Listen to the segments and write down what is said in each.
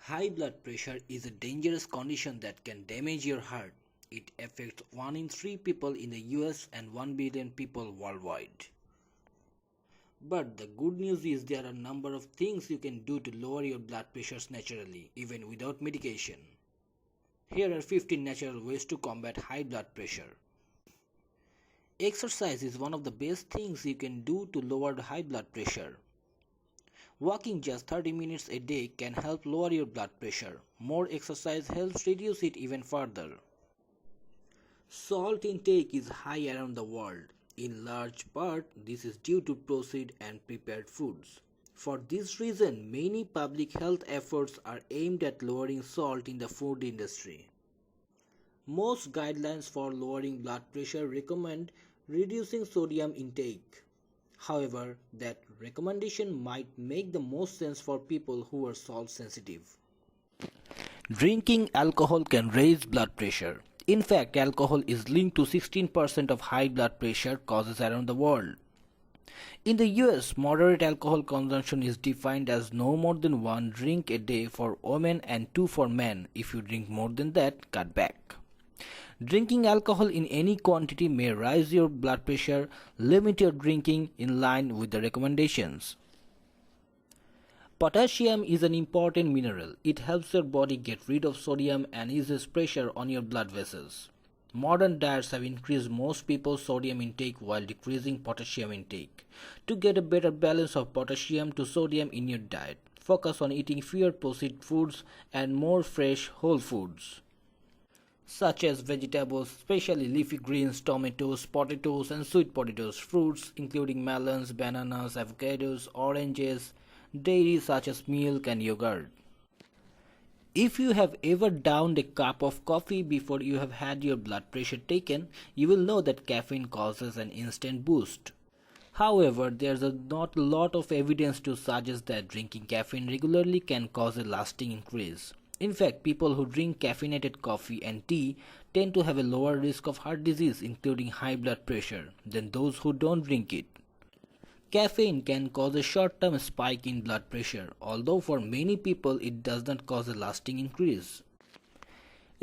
High blood pressure is a dangerous condition that can damage your heart. It affects 1 in 3 people in the US and 1 billion people worldwide. But the good news is there are a number of things you can do to lower your blood pressures naturally, even without medication. Here are 15 natural ways to combat high blood pressure. Exercise is one of the best things you can do to lower the high blood pressure. Walking just 30 minutes a day can help lower your blood pressure. More exercise helps reduce it even further. Salt intake is high around the world. In large part, this is due to processed and prepared foods. For this reason, many public health efforts are aimed at lowering salt in the food industry. Most guidelines for lowering blood pressure recommend reducing sodium intake. However, that recommendation might make the most sense for people who are salt sensitive. Drinking alcohol can raise blood pressure. In fact, alcohol is linked to 16% of high blood pressure causes around the world. In the US, moderate alcohol consumption is defined as no more than 1 drink a day for women and 2 for men. If you drink more than that, cut back. Drinking alcohol in any quantity may raise your blood pressure. Limit your drinking in line with the recommendations. Potassium is an important mineral. It helps your body get rid of sodium and eases pressure on your blood vessels. Modern diets have increased most people's sodium intake while decreasing potassium intake. To get a better balance of potassium to sodium in your diet, focus on eating fewer processed foods and more fresh whole foods, such as vegetables, especially leafy greens, tomatoes, potatoes, and sweet potatoes, fruits including melons, bananas, avocados, oranges, dairy such as milk and yogurt. If you have ever downed a cup of coffee before you have had your blood pressure taken, you will know that caffeine causes an instant boost. However, there's not a lot of evidence to suggest that drinking caffeine regularly can cause a lasting increase. In fact, people who drink caffeinated coffee and tea tend to have a lower risk of heart disease, including high blood pressure, than those who don't drink it. Caffeine can cause a short-term spike in blood pressure, although for many people it does not cause a lasting increase.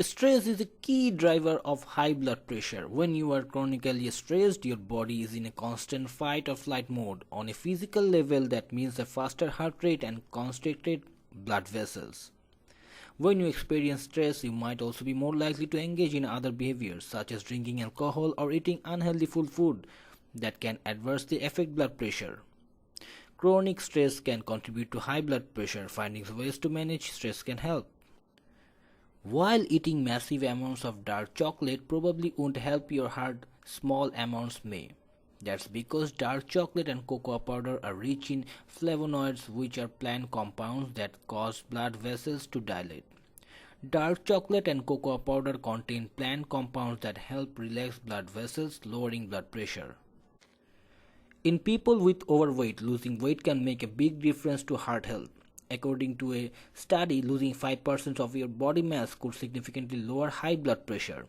Stress is a key driver of high blood pressure. When you are chronically stressed, your body is in a constant fight or flight mode. On a physical level, that means a faster heart rate and constricted blood vessels. When you experience stress, you might also be more likely to engage in other behaviors, such as drinking alcohol or eating unhealthy food that can adversely affect blood pressure. Chronic stress can contribute to high blood pressure. Finding ways to manage stress can help. While eating massive amounts of dark chocolate probably won't help your heart, small amounts may. That's because dark chocolate and cocoa powder are rich in flavonoids, which are plant compounds that cause blood vessels to dilate. Dark chocolate and cocoa powder contain plant compounds that help relax blood vessels, lowering blood pressure. In people with overweight, losing weight can make a big difference to heart health. According to a study, losing 5% of your body mass could significantly lower high blood pressure.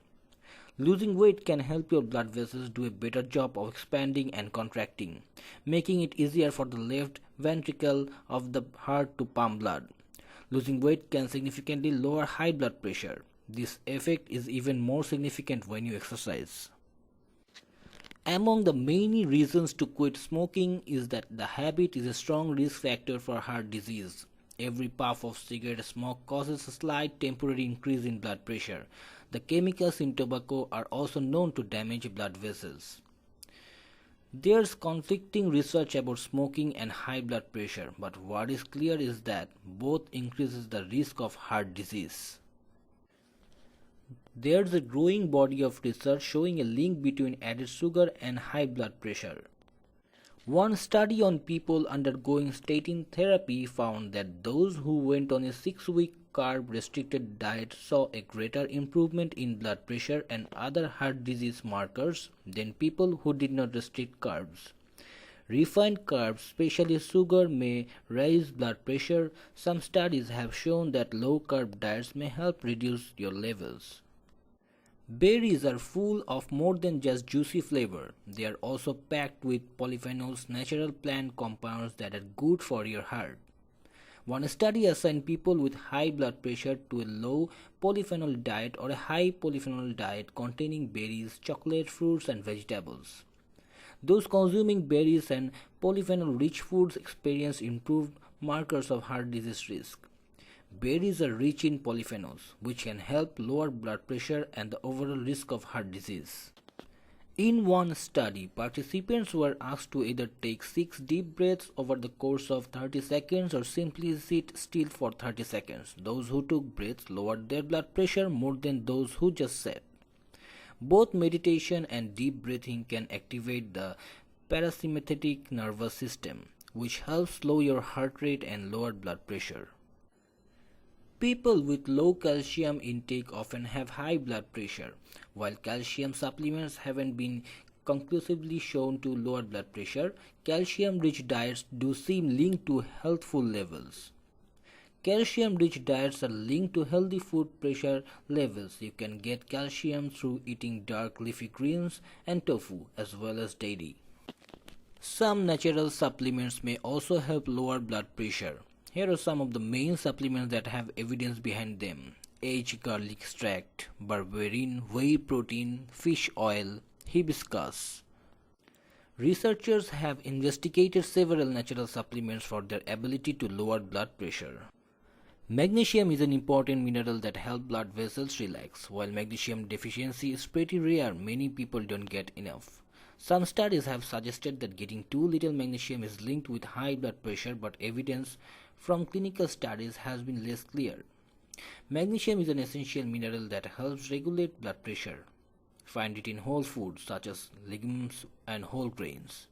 Losing weight can help your blood vessels do a better job of expanding and contracting, making it easier for the left ventricle of the heart to pump blood. Losing weight can significantly lower high blood pressure. This effect is even more significant when you exercise. Among the many reasons to quit smoking is that the habit is a strong risk factor for heart disease. Every puff of cigarette smoke causes a slight temporary increase in blood pressure. The chemicals in tobacco are also known to damage blood vessels. There's conflicting research about smoking and high blood pressure, but what is clear is that both increases the risk of heart disease. There's a growing body of research showing a link between added sugar and high blood pressure. One study on people undergoing statin therapy found that those who went on a 6-week carb-restricted diet saw a greater improvement in blood pressure and other heart disease markers than people who did not restrict carbs. Refined carbs, especially sugar, may raise blood pressure. Some studies have shown that low-carb diets may help reduce your levels. Berries are full of more than just juicy flavor. They are also packed with polyphenols, natural plant compounds that are good for your heart. One study assigned people with high blood pressure to a low polyphenol diet or a high polyphenol diet containing berries, chocolate, fruits, and vegetables. Those consuming berries and polyphenol rich foods experienced improved markers of heart disease risk. Berries are rich in polyphenols, which can help lower blood pressure and the overall risk of heart disease. In one study, participants were asked to either take 6 deep breaths over the course of 30 seconds or simply sit still for 30 seconds. Those who took breaths lowered their blood pressure more than those who just sat. Both meditation and deep breathing can activate the parasympathetic nervous system, which helps slow your heart rate and lower blood pressure. People with low calcium intake often have high blood pressure. While calcium supplements haven't been conclusively shown to lower blood pressure, calcium rich diets do seem linked to healthful levels. Calcium rich diets are linked to healthy food pressure levels. You can get calcium through eating dark leafy greens and tofu as well as dairy. Some natural supplements may also help lower blood pressure. Here are some of the main supplements that have evidence behind them: aged garlic extract, berberine, whey protein, fish oil, hibiscus. Researchers have investigated several natural supplements for their ability to lower blood pressure. Magnesium is an important mineral that helps blood vessels relax. While magnesium deficiency is pretty rare, many people don't get enough. Some studies have suggested that getting too little magnesium is linked with high blood pressure, but evidence from clinical studies has been less clear. Magnesium is an essential mineral that helps regulate blood pressure. Find it in whole foods such as legumes and whole grains.